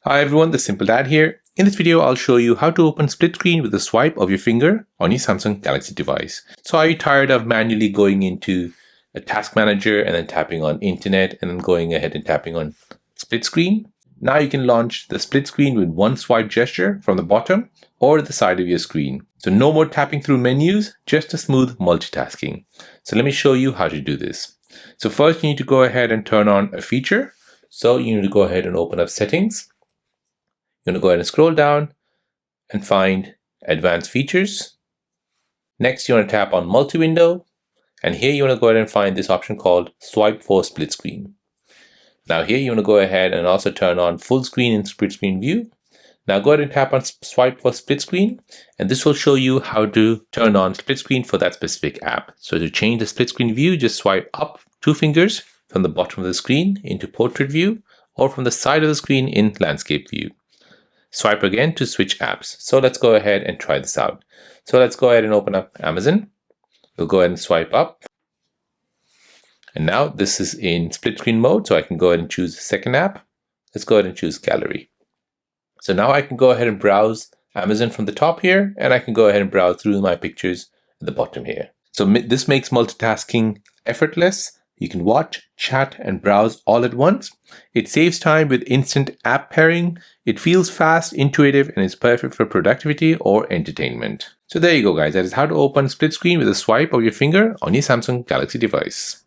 Hi everyone, the Simple Dad here. In this video, I'll show you how to open split screen with a swipe of your finger on your Samsung Galaxy device. So are you tired of manually going into a task manager and then tapping on internet and then going ahead and tapping on split screen? Now you can launch the split screen with one swipe gesture from the bottom or the side of your screen. So no more tapping through menus, just a smooth multitasking. So let me show you how to do this. So first you need to go ahead and turn on a feature. So you need to go ahead and open up settings. You're going to go ahead and scroll down and find advanced features. Next, you want to tap on multi-window. And here you want to go ahead and find this option called swipe for split screen. Now here you want to go ahead and also turn on full screen in split screen view. Now go ahead and tap on swipe for split screen. And this will show you how to turn on split screen for that specific app. So to change the split screen view, just swipe up 2 fingers from the bottom of the screen into portrait view or from the side of the screen in landscape view. Swipe again to switch apps. So let's go ahead and try this out. So let's go ahead and open up Amazon. We'll go ahead and swipe up. And now this is in split screen mode. So I can go ahead and choose the second app. Let's go ahead and choose gallery. So now I can go ahead and browse Amazon from the top here. And I can go ahead and browse through my pictures at the bottom here. So this makes multitasking effortless. You can watch, chat, and browse all at once. It saves time with instant app pairing. It feels fast, intuitive, and is perfect for productivity or entertainment. So there you go, guys. That is how to open split screen with a swipe of your finger on your Samsung Galaxy device.